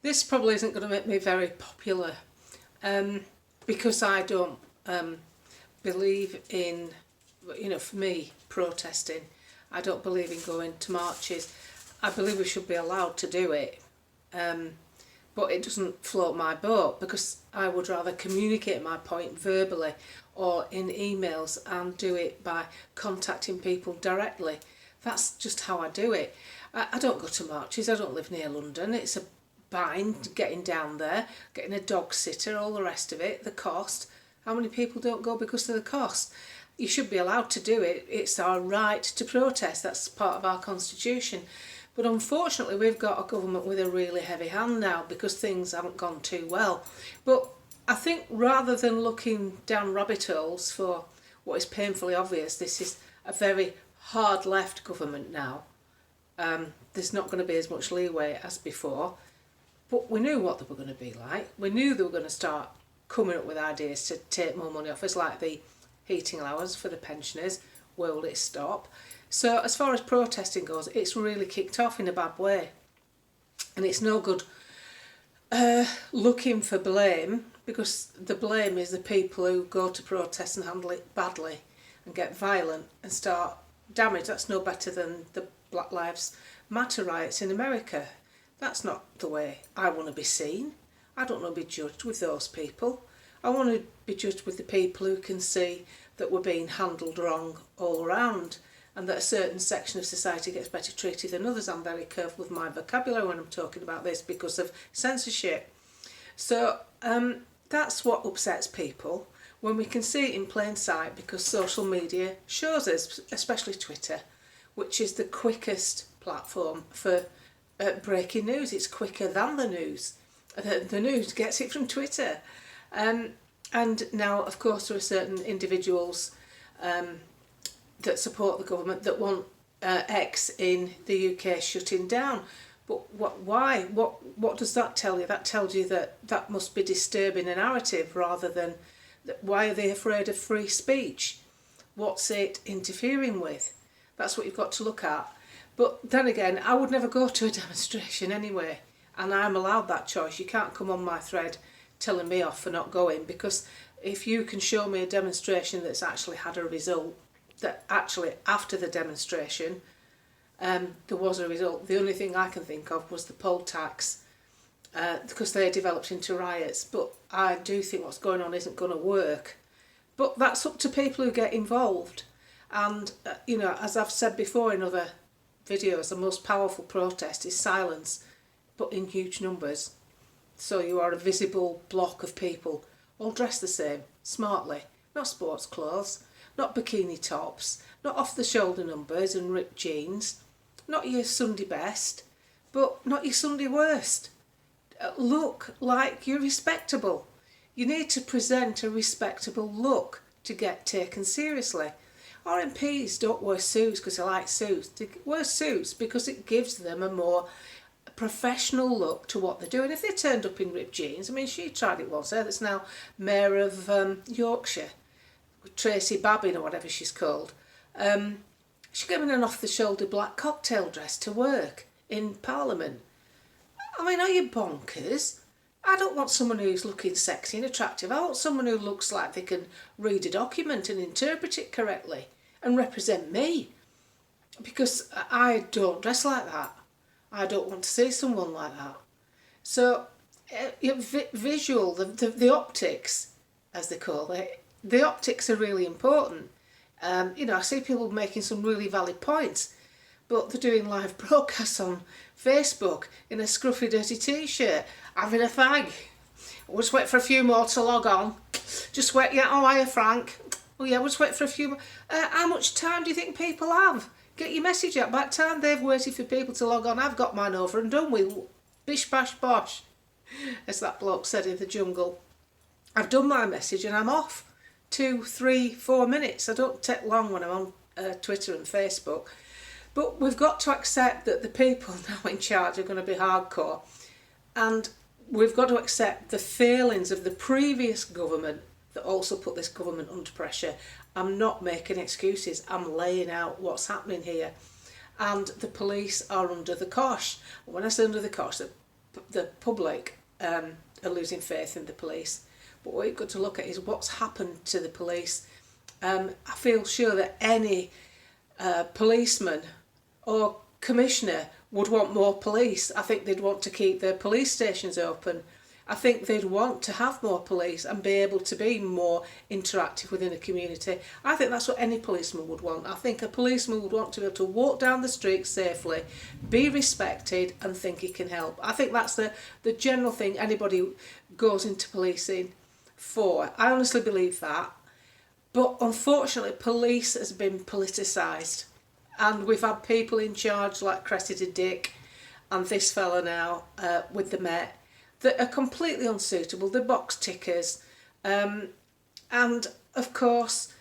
This probably isn't going to make me very popular because I don't believe in, for me, protesting. I don't believe in going to marches. I believe we should be allowed to do it, but it doesn't float my boat because I would rather communicate my point verbally or in emails and do it by contacting people directly. That's just how I do it. I don't go to marches. I don't live near London. It's a bind getting down there, getting a dog sitter, all the rest of it, the cost. How many people don't go because of the cost? You should be allowed to do it. It's our right to protest. That's part of our constitution. But unfortunately, we've got a government with a really heavy hand now because things haven't gone too well. But I think rather than looking down rabbit holes for what is painfully obvious, this is a very hard left government now. There's not going to be as much leeway as before. But we knew what they were going to be like. We knew they were going to start coming up with ideas to take more money off us, like the heating allowance for the pensioners. Will it stop? So as far as protesting goes, it's really kicked off in a bad way. And it's no good looking for blame, because the blame is the people who go to protest and handle it badly and get violent and start damage. That's no better than the Black Lives Matter riots in America. That's not the way I want to be seen. I don't want to be judged with those people. I want to be judged with the people who can see that we're being handled wrong all around and that a certain section of society gets better treated than others. I'm very careful with my vocabulary when I'm talking about this because of censorship. So that's what upsets people when we can see it in plain sight, because social media shows us, especially Twitter, which is the quickest platform for breaking news. It's quicker than the news. The news gets it from Twitter. And now, of course, there are certain individuals that support the government that want X in the UK shutting down. But why? What does that tell you? That tells you that must be disturbing a narrative rather than why are they afraid of free speech? What's it interfering with? That's what you've got to look at. But then again, I would never go to a demonstration anyway, and I'm allowed that choice. You can't come on my thread telling me off for not going, because if you can show me a demonstration that's actually had a result, that actually after the demonstration there was a result. The only thing I can think of was the poll tax, because they developed into riots. But I do think what's going on isn't going to work. But that's up to people who get involved. And, as I've said before in other videos, the most powerful protest is silence, but in huge numbers. So you are a visible block of people, all dressed the same, smartly, not sports clothes, not bikini tops, not off-the-shoulder numbers and ripped jeans, not your Sunday best, but not your Sunday worst. Look like you're respectable. You need to present a respectable look to get taken seriously. RMPs don't wear suits because they like suits. They wear suits because it gives them a more professional look to what they're doing. If they turned up in ripped jeans, I mean, she tried it once, that's now Mayor of Yorkshire, Tracy Babbin or whatever she's called. She came in an off-the-shoulder black cocktail dress to work in Parliament. I mean, are you bonkers? I don't want someone who's looking sexy and attractive. I want someone who looks like they can read a document and interpret it correctly and represent me, because I don't dress like that. I don't want to see someone like that. So visual, the optics, as they call it, the optics are really important. I see people making some really valid points, but they're doing live broadcasts on Facebook in a scruffy dirty t-shirt, having a fag. We'll just wait for a few more to log on. Just wait, yeah, oh hiya Frank. Oh yeah, we'll just wait for a few more. How much time do you think people have? Get your message out. By the time they've waited for people to log on, I've got mine over and done with. Bish bash bosh, as that bloke said in the jungle. I've done my message and I'm off. 2, 3, 4 minutes. I don't take long when I'm on Twitter and Facebook. But we've got to accept that the people now in charge are going to be hardcore. And we've got to accept the failings of the previous government that also put this government under pressure. I'm not making excuses. I'm laying out what's happening here. And the police are under the cosh. When I say under the cosh, the public are losing faith in the police. But what you've got to look at is what's happened to the police. I feel sure that any policeman or commissioner would want more police. I think they'd want to keep their police stations open. I think they'd want to have more police and be able to be more interactive within a community. I think that's what any policeman would want. I think a policeman would want to be able to walk down the street safely, be respected and think he can help. I think that's the general thing anybody goes into policing for. I honestly believe that. But unfortunately, police has been politicised. And we've had people in charge like Cressida Dick and this fella now with the Met that are completely unsuitable. They're box tickers. And of course,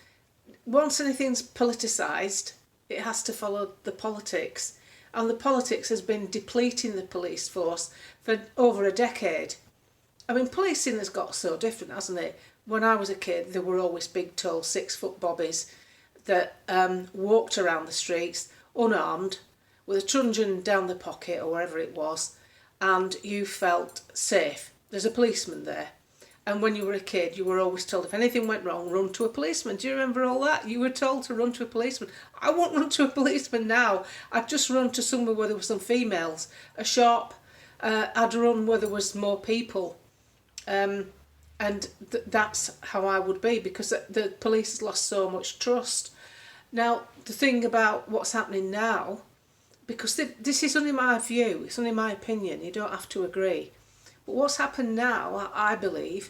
once anything's politicised, it has to follow the politics. And the politics has been depleting the police force for over a decade. I mean, policing has got so different, hasn't it? When I was a kid, there were always big, tall, 6-foot bobbies that walked around the streets unarmed with a truncheon down the pocket or wherever it was, and you felt safe. There's a policeman there. And when you were a kid, you were always told if anything went wrong, run to a policeman. Do you remember all that? You were told to run to a policeman. I won't run to a policeman now. I'd just run to somewhere where there were some females, a shop. I'd run where there was more people. That's how I would be, because the police has lost so much trust. Now, the thing about what's happening now, because this is only my view, it's only my opinion, you don't have to agree. But what's happened now, I believe,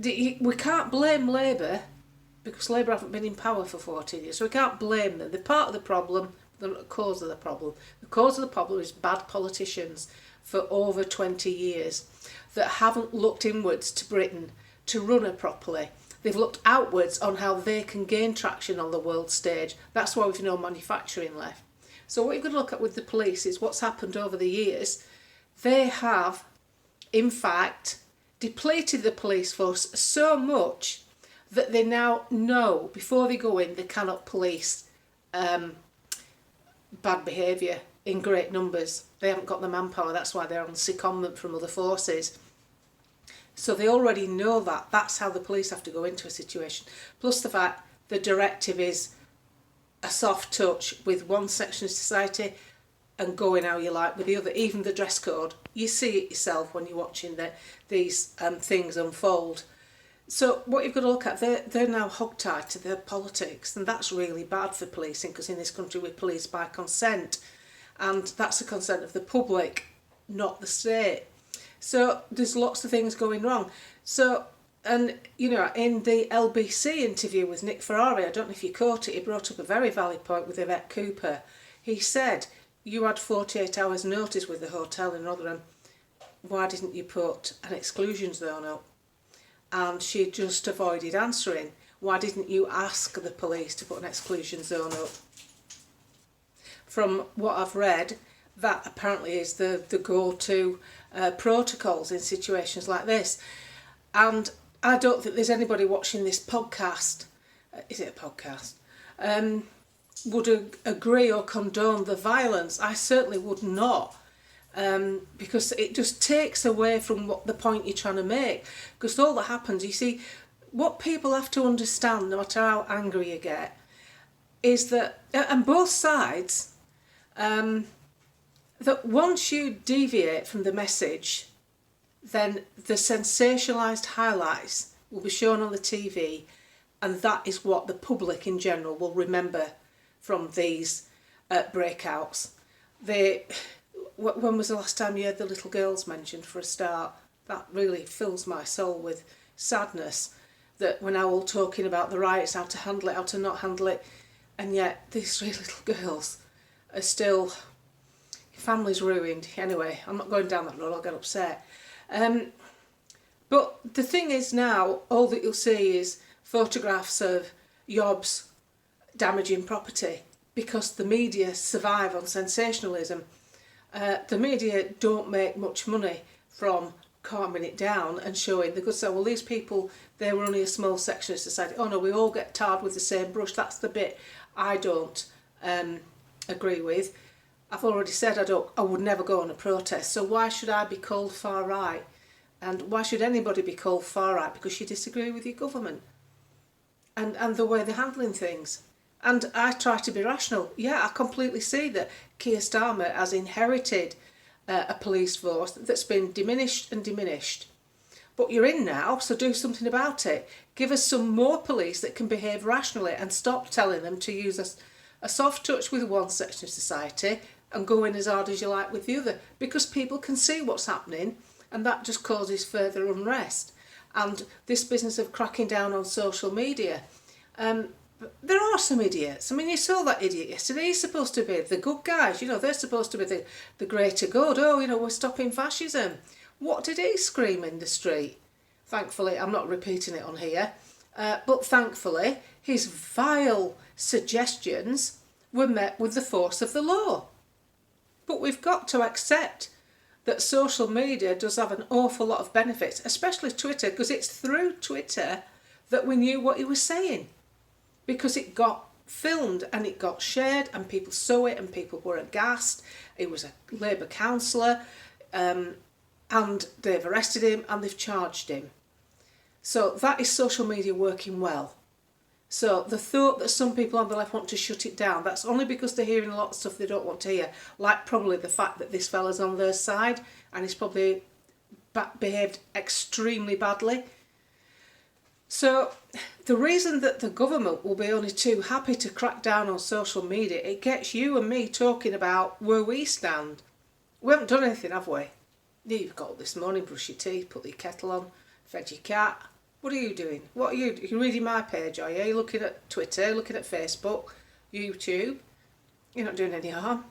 we can't blame Labour, because Labour haven't been in power for 14 years, so we can't blame them. They're part of the problem, they're not the cause of the problem. The cause of the problem is bad politicians for over 20 years that haven't looked inwards to Britain to run her properly. They've looked outwards on how they can gain traction on the world stage. That's why we've no manufacturing left. So what you've got to look at with the police is what's happened over the years. They have, in fact, depleted the police force so much that they now know, before they go in, they cannot police bad behaviour in great numbers. They haven't got the manpower, that's why they're on secondment from other forces. So they already know that. That's how the police have to go into a situation. Plus the fact the directive is a soft touch with one section of society and going how you like with the other. Even the dress code, you see it yourself when you're watching these things unfold. So what you've got to look at, they're now hogtied to their politics, and that's really bad for policing, because in this country we police by consent, and that's the consent of the public, not the state. So there's lots of things going wrong. So, and you know, in the LBC interview with Nick Ferrari, I don't know if you caught it, he brought up a very valid point with Yvette Cooper. He said, you had 48 hours notice with the hotel in Rotherham. Why didn't you put an exclusion zone up? And she just avoided answering. Why didn't you ask the police to put an exclusion zone up? From what I've read, that apparently is the go-to protocols in situations like this. And I don't think there's anybody watching this podcast, is it a podcast, would agree or condone the violence. I certainly would not. Because it just takes away from what the point you're trying to make. Because all that happens, you see, what people have to understand, no matter how angry you get, is that, and both sides, that once you deviate from the message, then the sensationalised highlights will be shown on the TV, and that is what the public in general will remember from these breakouts. When was the last time you heard the little girls mentioned, for a start? That really fills my soul with sadness, that we're now all talking about the riots, how to handle it, how to not handle it, and yet these 3 little girls are still, families ruined. Anyway, I'm not going down that road, I'll get upset. But the thing is now, all that you'll see is photographs of yobs damaging property, because the media survive on sensationalism. The media don't make much money from calming it down and showing the good side. Well, these people, they were only a small section of society. Oh no, we all get tarred with the same brush. That's the bit I don't agree with. I've already said I would never go on a protest, so why should I be called far right? And why should anybody be called far right because you disagree with your government and the way they're handling things? And I try to be rational. Yeah, I completely see that Keir Starmer has inherited a police force that's been diminished and diminished. But you're in now, so do something about it. Give us some more police that can behave rationally and stop telling them to use a soft touch with one section of society and go in as hard as you like with the other, because people can see what's happening and that just causes further unrest. And this business of cracking down on social media, there are some idiots. I mean, you saw that idiot yesterday. He's supposed to be the good guys, they're supposed to be the greater good. Oh, we're stopping fascism. What did he scream in the street? Thankfully, I'm not repeating it on here, but thankfully his vile suggestions were met with the force of the law. But we've got to accept that social media does have an awful lot of benefits, especially Twitter, because it's through Twitter that we knew what he was saying, because it got filmed and it got shared and people saw it and people were aghast. It was a Labour councillor, and they've arrested him and they've charged him. So that is social media working well. So the thought that some people on the left want to shut it down, that's only because they're hearing a lot of stuff they don't want to hear, like probably the fact that this fella's on their side and he's probably behaved extremely badly. So the reason that the government will be only too happy to crack down on social media, it gets you and me talking about where we stand. We haven't done anything, have we? You've got up this morning, brush your teeth, put your kettle on, fed your cat. What are you doing? What are you? You're reading my page, are you? You're looking at Twitter, looking at Facebook, YouTube. You're not doing any harm.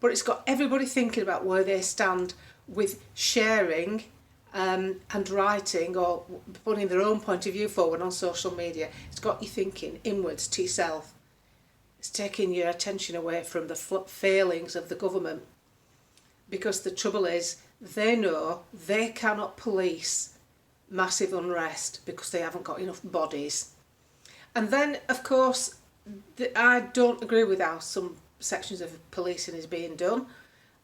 But it's got everybody thinking about where they stand with sharing and writing or putting their own point of view forward on social media. It's got you thinking inwards to yourself. It's taking your attention away from the failings of the government. Because the trouble is, they know they cannot police massive unrest because they haven't got enough bodies. And then, of course, I don't agree with how some sections of policing is being done.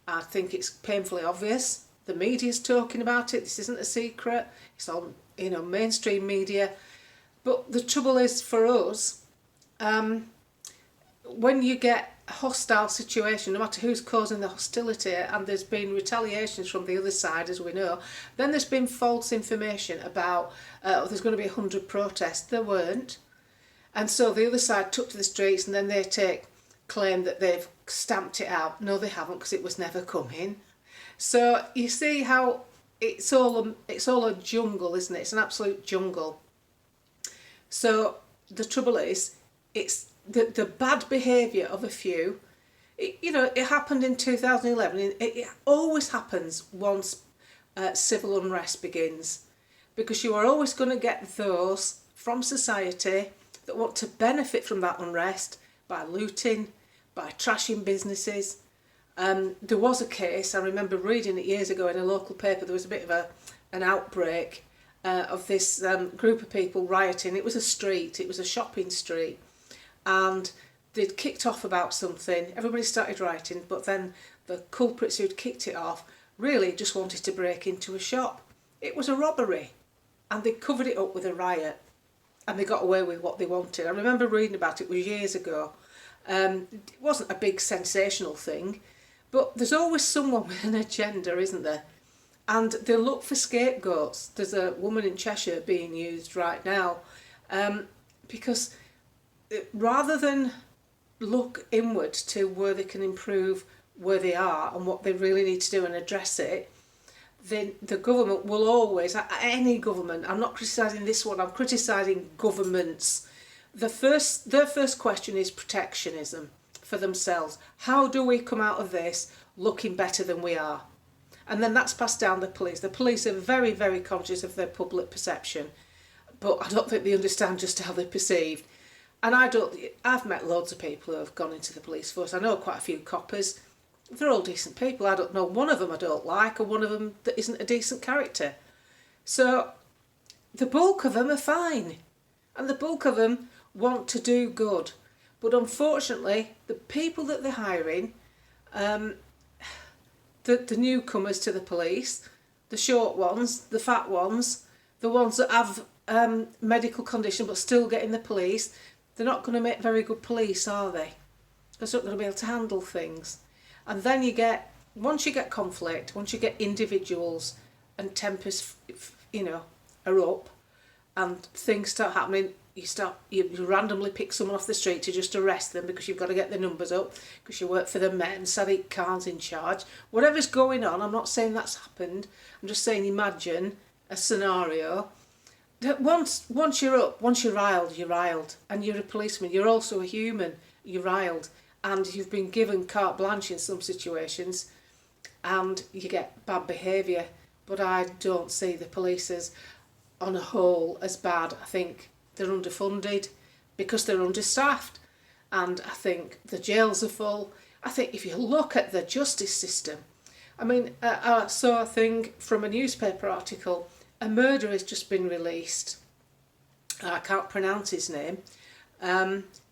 I think it's painfully obvious. The media's talking about it. This isn't a secret. It's on, mainstream media. But the trouble is for us, when you get a hostile situation, no matter who's causing the hostility, and there's been retaliations from the other side, as we know, then there's been false information about there's going to be 100 protests. There weren't. And so the other side took to the streets and then they claim that they've stamped it out. No, they haven't, because it was never coming. So you see how it's all a jungle, isn't it? It's an absolute jungle. So the trouble is, it's the bad behaviour of a few. It happened in 2011. It always happens once civil unrest begins, because you are always going to get those from society that want to benefit from that unrest by looting, by trashing businesses. There was a case, I remember reading it years ago in a local paper, there was a bit of an outbreak of this group of people rioting. It was a shopping street, and they'd kicked off about something. Everybody started rioting, but then the culprits who'd kicked it off really just wanted to break into a shop. It was a robbery, and they covered it up with a riot, and they got away with what they wanted. I remember reading about it, it was years ago. It wasn't a big sensational thing, but there's always someone with an agenda, isn't there? And they look for scapegoats. There's a woman in Cheshire being used right now, because rather than look inward to where they can improve where they are and what they really need to do and address it, then the government will always, any government, I'm not criticising this one, I'm criticising governments. Their first question is protectionism for themselves. How do we come out of this looking better than we are? And then that's passed down the police. The police are very, very conscious of their public perception, but I don't think they understand just how they're perceived. And I've met loads of people who have gone into the police force. I know quite a few coppers. They're all decent people. I don't know one of them I don't like, or one of them that isn't a decent character. So the bulk of them are fine. And the bulk of them want to do good. But unfortunately, the people that they're hiring, The newcomers to the police, the short ones, the fat ones, the ones that have medical condition but still get in the police, they're not going to make very good police, are they? Because they're not going to be able to handle things. And then once you get conflict, once you get individuals and tempers, are up, and things start happening, you randomly pick someone off the street to just arrest them because you've got to get the numbers up because you work for the Met and Sadiq Khan's in charge. Whatever's going on, I'm not saying that's happened. I'm just saying imagine a scenario that once you're up, once you're riled, and you're a policeman, you're also a human, you're riled, and you've been given carte blanche in some situations, and you get bad behaviour. But I don't see the police as, on a whole, as bad. I think they're underfunded because they're understaffed, and I think the jails are full. I think if you look at the justice system, I mean, I saw a thing from a newspaper article, a murderer has just been released. I can't pronounce his name.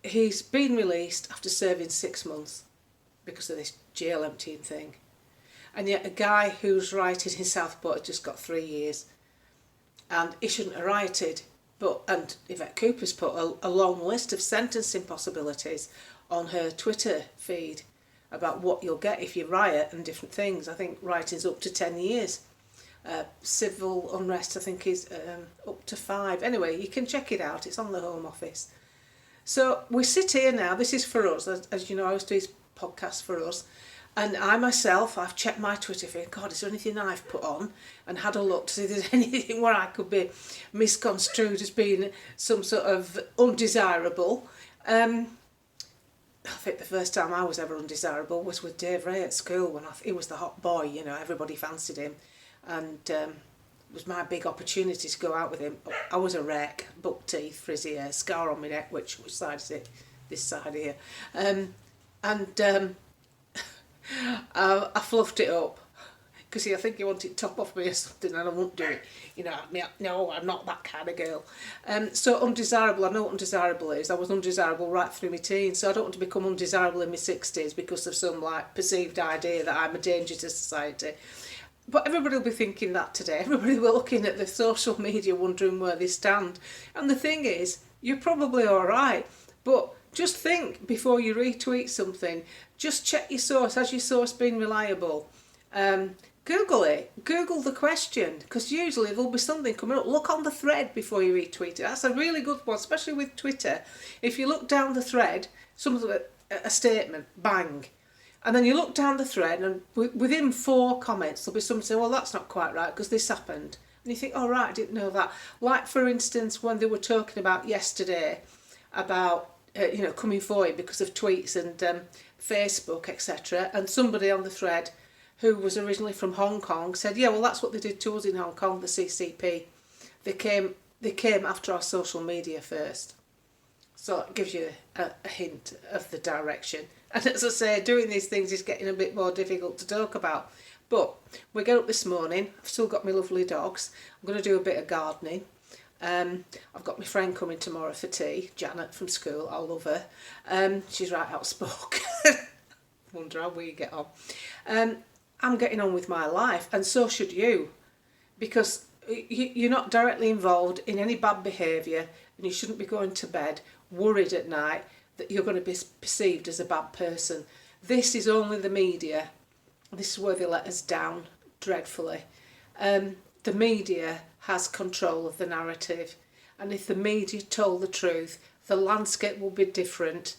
He's been released after serving 6 months because of this jail emptying thing. And yet a guy who's rioted in Southport has just got 3 years. And he shouldn't have rioted. And Yvette Cooper's put a long list of sentencing possibilities on her Twitter feed about what you'll get if you riot and different things. I think rioting's up to 10 years. Civil unrest, I think, is up to 5. Anyway, you can check it out. It's on the Home Office. So we sit here now. This is for us. As you know, I always do this podcast for us. And I myself, I've checked my Twitter feed. God, is there anything I've put on? And had a look to see if there's anything where I could be misconstrued as being some sort of undesirable. I think the first time I was ever undesirable was with Dave Ray at school when he was the hot boy. Everybody fancied him. And it was my big opportunity to go out with him. I was a wreck, buck teeth, frizzy hair, scar on my neck, which side is it? This side here. I fluffed it up because I think he wanted top off me or something, and I won't do it. No, I'm not that kind of girl. So undesirable, I know what undesirable is. I was undesirable right through my teens, so I don't want to become undesirable in my 60s because of some perceived idea that I'm a danger to society. But everybody will be thinking that today. Everybody will be looking at the social media wondering where they stand. And the thing is, you're probably all right, but just think before you retweet something. Just check your source. Has your source been reliable? Google it. Google the question, because usually there'll be something coming up. Look on the thread before you retweet it. That's a really good one, especially with Twitter. If you look down the thread, a statement, bang. And then you look down the thread, and within 4 comments, there'll be someone saying, well, that's not quite right, because this happened. And you think, oh, right, I didn't know that. Like, for instance, when they were talking about yesterday, about, coming forward because of tweets and Facebook, etc. And somebody on the thread who was originally from Hong Kong said, yeah, well, that's what they did to us in Hong Kong, the CCP. They came after our social media first. So it gives you a hint of the direction. And as I say, doing these things is getting a bit more difficult to talk about. But we get up this morning. I've still got my lovely dogs. I'm going to do a bit of gardening. I've got my friend coming tomorrow for tea, Janet from school. I love her. She's right outspoken. Wonder how we get on. I'm getting on with my life, and so should you, because you're not directly involved in any bad behaviour, and you shouldn't be going to bed worried at night that you're going to be perceived as a bad person. This is only the media. This is where they let us down dreadfully. The media has control of the narrative, and if the media told the truth, the landscape would be different.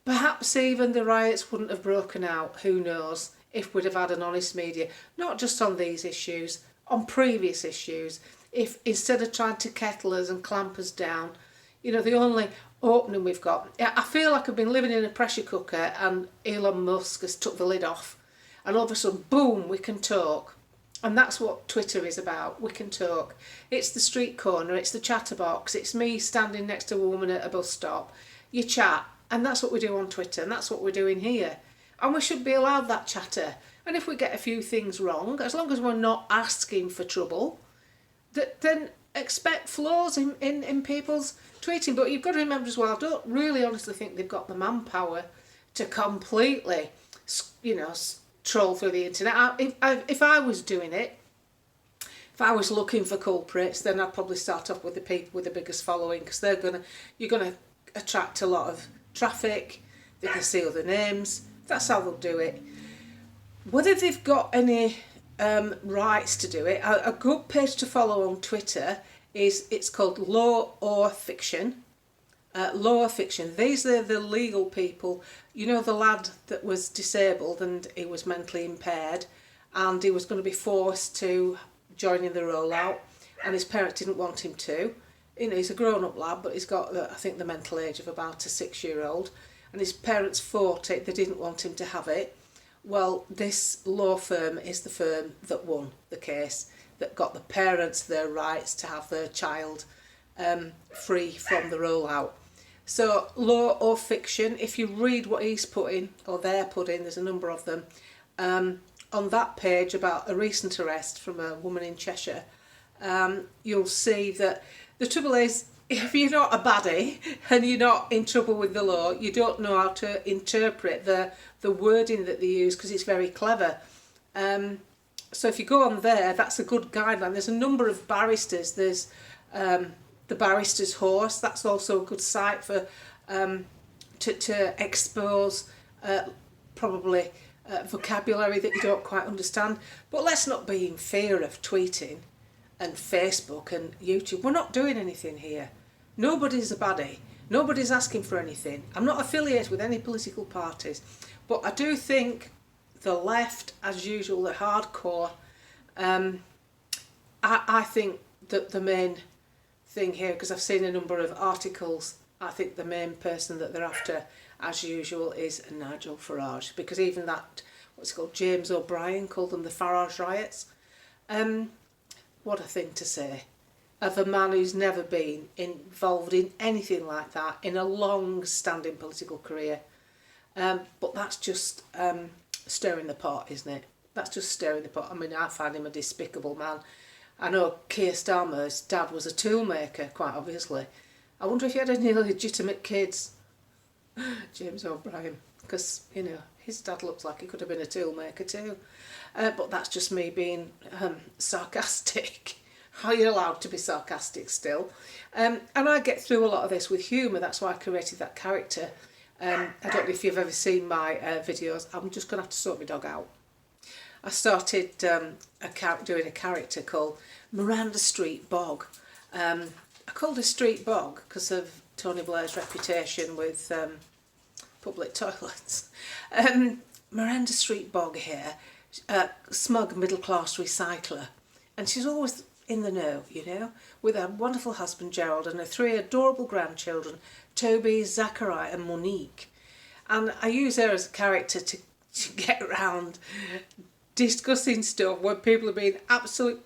Perhaps even the riots wouldn't have broken out, who knows, if we'd have had an honest media, not just on these issues, on previous issues. If instead of trying to kettle us and clamp us down, the only opening we've got, I feel like I've been living in a pressure cooker and Elon Musk has took the lid off, and all of a sudden, boom, we can talk. And that's what Twitter is about. We can talk. It's the street corner, it's the chatterbox, it's me standing next to a woman at a bus stop. You chat, and that's what we do on Twitter, and that's what we're doing here. And we should be allowed that chatter. And if we get a few things wrong, as long as we're not asking for trouble, then expect flaws in people's tweeting. But you've got to remember as well, I don't really honestly think they've got the manpower to completely troll through the internet. If I was doing it, if I was looking for culprits, then I'd probably start off with the people with the biggest following, because you're gonna attract a lot of traffic. They can see other names. That's how they'll do it. Whether they've got any rights to do it, a good page to follow on Twitter it's called Law or Fiction. Law or Fiction. These are the legal people. You know, the lad that was disabled and he was mentally impaired, and he was going to be forced to join in the rollout, and his parents didn't want him to. You know, he's a grown-up lad, but he's got, I think, the mental age of about a 6-year-old, and his parents fought it. They didn't want him to have it. Well, this law firm is the firm that won the case, that got the parents their rights to have their child free from the rollout. So, Law or Fiction, if you read what he's put in, or they're put in, there's a number of them, on that page about a recent arrest from a woman in Cheshire, you'll see that the trouble is, if you're not a baddie and you're not in trouble with the law, you don't know how to interpret the wording that they use, because it's very clever. So if you go on there, that's a good guideline. There's a number of barristers. There's the Barrister's Horse. That's also a good site for to expose probably vocabulary that you don't quite understand. But let's not be in fear of tweeting and Facebook and YouTube. We're not doing anything here. Nobody's a baddie. Nobody's asking for anything. I'm not affiliated with any political parties, but I do think the left, as usual, the hardcore, I think that the main thing here, because I've seen a number of articles, I think the main person that they're after, as usual, is Nigel Farage, because even that, what's it called, James O'Brien called them the Farage riots. What a thing to say of a man who's never been involved in anything like that in a long-standing political career. But that's just stirring the pot, isn't it? That's just stirring the pot. I mean, I find him a despicable man. I know Keir Starmer's dad was a toolmaker, quite obviously. I wonder if he had any legitimate kids, James O'Brien, because, you know, his dad looks like he could have been a toolmaker too. But that's just me being sarcastic. How are you allowed to be sarcastic still? And I get through a lot of this with humour. That's why I created that character. I don't know if you've ever seen my videos. I'm just going to have to sort my dog out. I started doing a character called Miranda Street Bog. I called her Street Bog because of Tony Blair's reputation with public toilets. Miranda Street Bog here, smug middle-class recycler. And she's always in the know, you know, with her wonderful husband Gerald and her 3 adorable grandchildren, Toby, Zachariah and Monique. And I use her as a character to get around discussing stuff where people are being absolute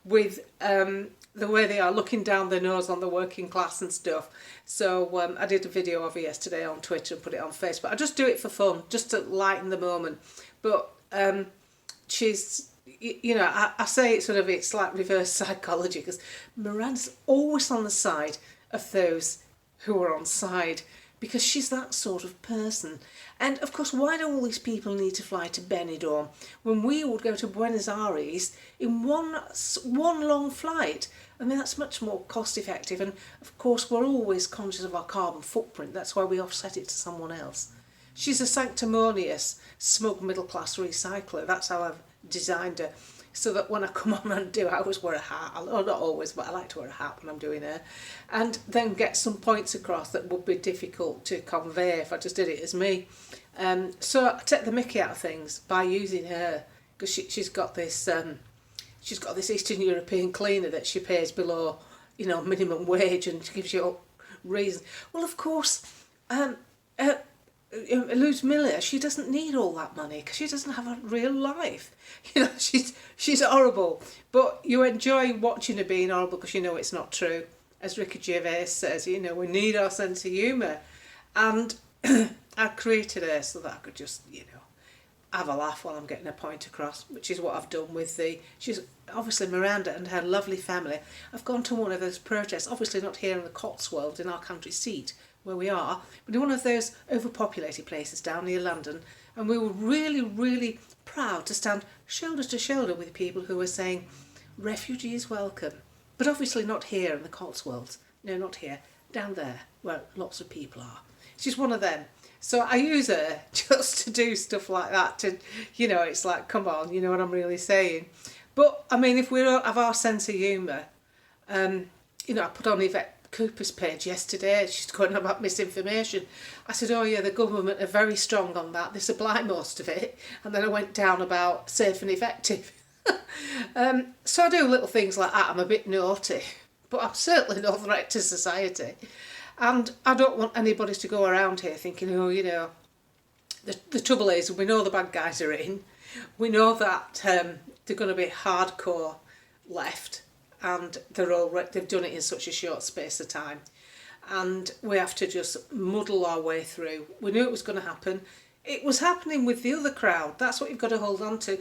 with the way they are, looking down their nose on the working class and stuff. So I did a video of her yesterday on Twitter and put it on Facebook. I just do it for fun, just to lighten the moment. But she's, you know, I say it's like reverse psychology, because Miranda's always on the side of those who are on side, because she's that sort of person. And of course, why do all these people need to fly to Benidorm when we would go to Buenos Aires in one long flight? I mean, that's much more cost effective, and of course we're always conscious of our carbon footprint. That's why we offset it to someone else. She's a sanctimonious, smug middle-class recycler. That's how I've designed her, so that when I come on and do, I always wear a hat. Not always, but I like to wear a hat when I'm doing her, and then get some points across that would be difficult to convey if I just did it as me. So I take the mickey out of things by using her, because she's got this Eastern European cleaner that she pays below, you know, minimum wage, and she gives you reasons. Well, of course, Luz Miller, she doesn't need all that money because she doesn't have a real life. You know, she's horrible, but you enjoy watching her being horrible because you know it's not true. As Ricky Gervais says, you know, we need our sense of humour, and I created her so that I could just, you know, have a laugh while I'm getting a point across, which is what I've done with she's obviously Miranda and her lovely family. I've gone to one of those protests, obviously not here in the Cotswolds in our country seat where we are, but in one of those overpopulated places down near London, And we were really, really proud to stand shoulder to shoulder with people who were saying, refugees welcome. But obviously not here in the Cotswolds. No, not here. Down there, where lots of people are. She's one of them. So I use her just to do stuff like that. To, it's like, come on, you know what I'm really saying. But, I mean, if we don't have our sense of humour, I put on Yvette Cooper's page yesterday, she's going on about misinformation. I said, oh yeah, the government are very strong on that, they supply most of it. And then I went down about safe and effective. So I do little things like that. I'm a bit naughty, but I'm certainly no threat to society. And I don't want anybody to go around here thinking, the trouble is, we know the bad guys are in. We know that they're going to be hardcore left, and they've done it in such a short space of time. And we have to just muddle our way through. We knew it was going to happen. It was happening with the other crowd. That's what you've got to hold on to.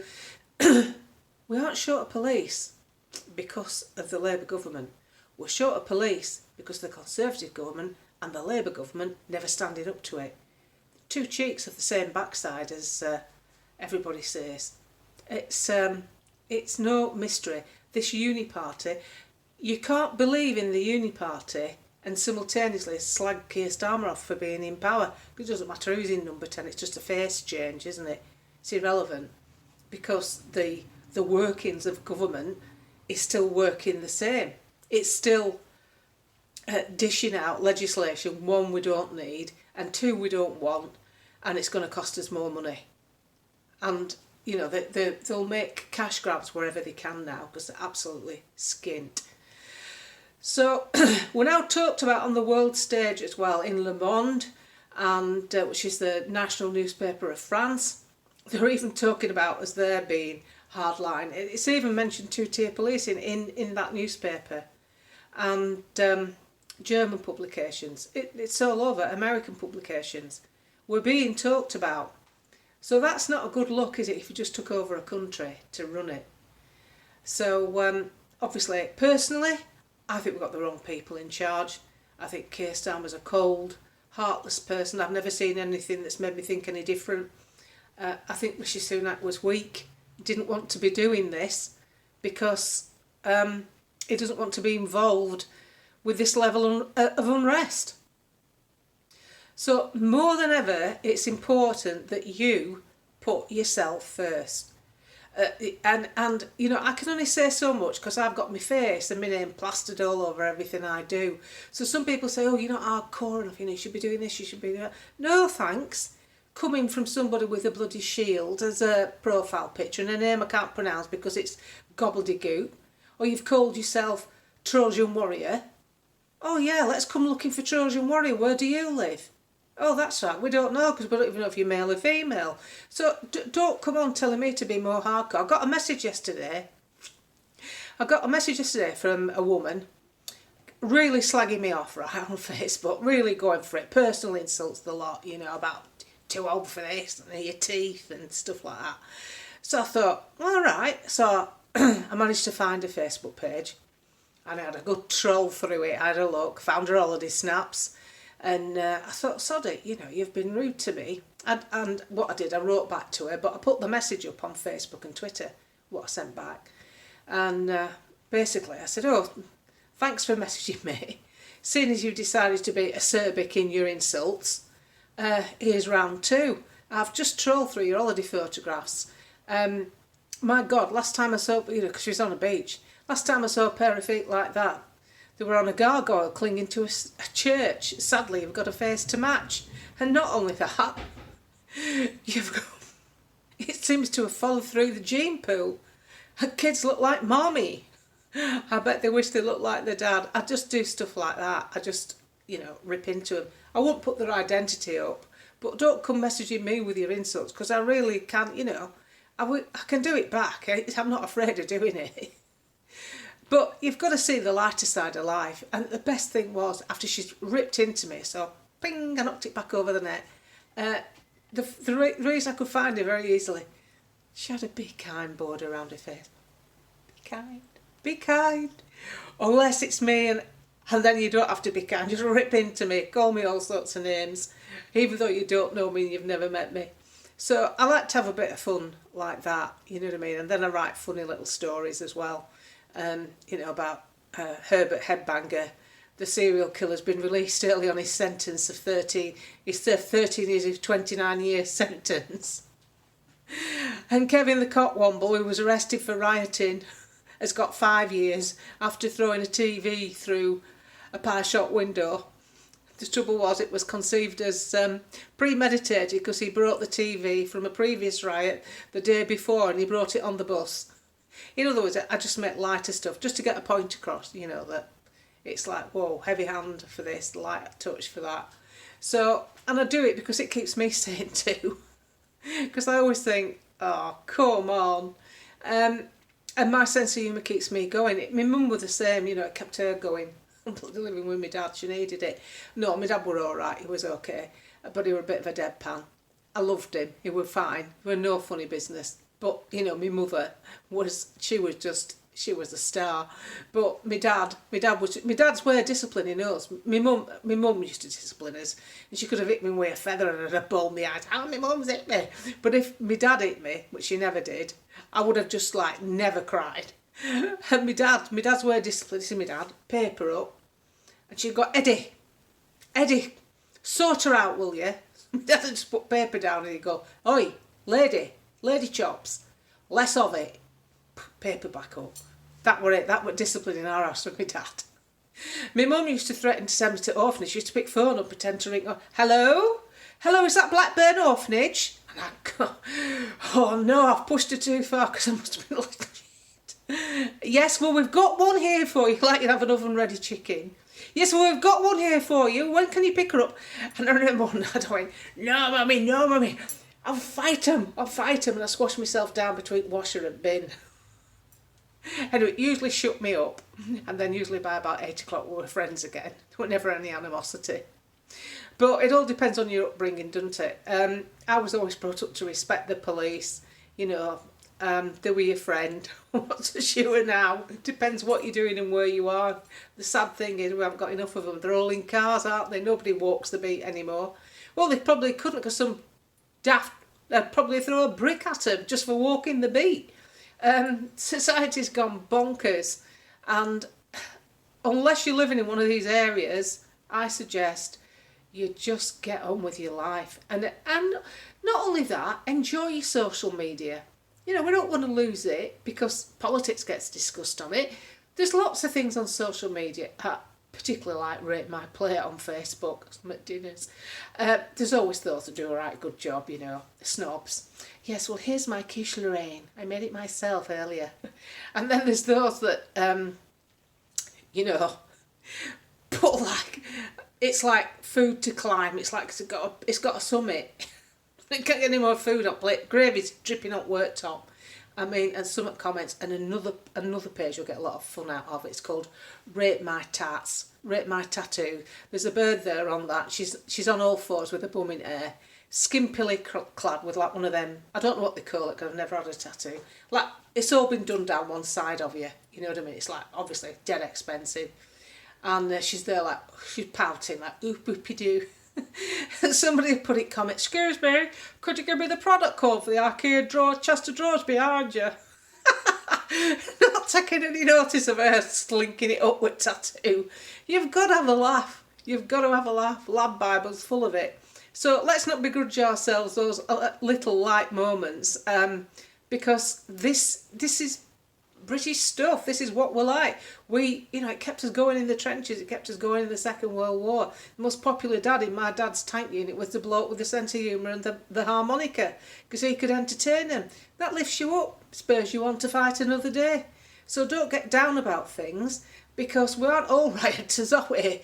We aren't short of police because of the Labour government. We're short of police because the Conservative government and the Labour government never standing up to it. Two cheeks of the same backside, as everybody says. It's no mystery. This uni party, you can't believe in the uni party and simultaneously slag Keir Starmer off for being in power. It doesn't matter who's in number 10, it's just a face change, isn't it? It's irrelevant because the workings of government is still working the same. It's still dishing out legislation, one, we don't need, and two, we don't want, and it's going to cost us more money. And they'll make cash grabs wherever they can now because they're absolutely skint. So we're now talked about on the world stage as well in Le Monde, and which is the national newspaper of France. They're even talking about as there being hardline. It's even mentioned two-tier policing in that newspaper, and German publications. It's all over. American publications. We're being talked about. So that's not a good look, is it, if you just took over a country to run it? So obviously, personally, I think we've got the wrong people in charge. I think Keir Starmer's a cold, heartless person. I've never seen anything that's made me think any different. I think Rishi Sunak was weak, didn't want to be doing this because he doesn't want to be involved with this level of unrest. So more than ever, it's important that you put yourself first. And I can only say so much because I've got my face and my name plastered all over everything I do. So some people say, oh, you're not hardcore enough, you should be doing this, you should be doing that. No, thanks. Coming from somebody with a bloody shield as a profile picture and a name I can't pronounce because it's gobbledygook, or you've called yourself Trojan Warrior. Oh yeah, let's come looking for Trojan Warrior. Where do you live? Oh, that's right, we don't know because we don't even know if you're male or female. So don't come on telling me to be more hardcore. I got a message yesterday from a woman really slagging me off right on Facebook, really going for it, personal insults the lot, about too old for this and your teeth and stuff like that. So I thought, all right. So I managed to find a Facebook page and I had a good troll through it. I had a look, found her holiday snaps. And I thought, sod it, you've been rude to me. And what I did, I wrote back to her, but I put the message up on Facebook and Twitter, what I sent back. And basically I said, oh, thanks for messaging me. Seeing as you decided to be acerbic in your insults, here's round two. I've just trolled through your holiday photographs. My God, last time I saw, because she was on a beach, last time I saw a pair of feet like that, they were on a gargoyle clinging to a church. Sadly, you've got a face to match. And not only that, it seems to have followed through the gene pool. Her kids look like mommy. I bet they wish they looked like their dad. I just do stuff like that. I just, rip into them. I won't put their identity up, but don't come messaging me with your insults because I really can't, I can do it back. I'm not afraid of doing it. But you've got to see the lighter side of life. And the best thing was, after she's ripped into me, so ping, I knocked it back over the net. The reason I could find her very easily, she had a be kind board around her face. Be kind. Be kind. Unless it's me and then you don't have to be kind. Just rip into me. Call me all sorts of names. Even though you don't know me and you've never met me. So I like to have a bit of fun like that, you know what I mean? And then I write funny little stories as well, about Herbert Headbanger. The serial killer's been released early on his sentence of 13. He's served 13 years of 29-year sentence. And Kevin the Cockwomble, who was arrested for rioting, has got 5 years after throwing a TV through a pie shop window. The trouble was it was conceived as premeditated because he brought the TV from a previous riot the day before and he brought it on the bus. In other words, I just make lighter stuff just to get a point across, that it's like, whoa, heavy hand for this, light touch for that. So, and I do it because it keeps me sane too. Because I always think, oh, come on. And my sense of humour keeps me going. My mum was the same, it kept her going. Living with my dad, she needed it. No, my dad were alright, he was okay. But he were a bit of a deadpan. I loved him, he were fine. He were no funny business. But, my mother she was a star. But my dad's way of disciplining us. My mum used to discipline us, and she could have hit me with a feather and I'd have bawled my eyes, my mum's hit me. But if my dad hit me, which she never did, I would have just never cried. And my dad's way of discipline, this is my dad, paper up, and she'd go, Eddie, sort her out, will you? My dad would just put paper down and he'd go, oi, lady chops, less of it. Paper back up. That were it. That were discipline in our house with my dad. My mum used to threaten to send me to orphanage. She used to pick phone up, pretend to ring. Hello, is that Blackburn Orphanage? And I'd go, oh no, I've pushed her too far because I must have been a little shit. Yes, well we've got one here for you. Like you'd have an oven ready chicken. Yes, well we've got one here for you. When can you pick her up? And I remember one night I went, no mummy. I'll fight him. And I squashed myself down between washer and bin. Anyway, it usually shut me up, and then usually by about 8 o'clock we were friends again. There was never any animosity. But it all depends on your upbringing, doesn't it? I was always brought up to respect the police, they were your friend. What's a shoe now? It depends what you're doing and where you are. The sad thing is we haven't got enough of them. They're all in cars, aren't they? Nobody walks the beat anymore. Well, they probably couldn't because some daft, they'd probably throw a brick at them just for walking the beat. Society's gone bonkers, and unless you're living in one of these areas, I suggest you just get on with your life. And not only that, enjoy your social media. We don't want to lose it because politics gets discussed on it. There's lots of things on social media, particularly like Rate My Plate on Facebook, McDinners. There's always those that do a right good job, snobs. Yes, well, here's my quiche Lorraine. I made it myself earlier. And then there's those that, put it's like food to climb. It's like it's got a summit. They can't get any more food on plate. Gravy's dripping on worktop. And some comments, and another page you'll get a lot of fun out of. It's called Rate My Tats, Rate My Tattoo. There's a bird there on that. She's on all fours with a bum in air, skimpily clad with one of them. I don't know what they call it because I've never had a tattoo. It's all been done down one side of you. You know what I mean? It's obviously dead expensive. And she's there she's pouting oop oopy doo. And somebody put it comment, excuse me, could you give me the product code for the arcade chest of drawers behind you? Not taking any notice of her slinking it up with tattoo. You've got to have a laugh. Lab Bible's full of it. So let's not begrudge ourselves those little light moments, because this is British stuff. This is what we're like. It kept us going in the trenches. It kept us going in the Second World War. The most popular dad in my dad's tank unit was the bloke with the sense of humour and the harmonica, because he could entertain them. That lifts you up, spurs you on to fight another day. So don't get down about things, because we aren't all rioters, are we?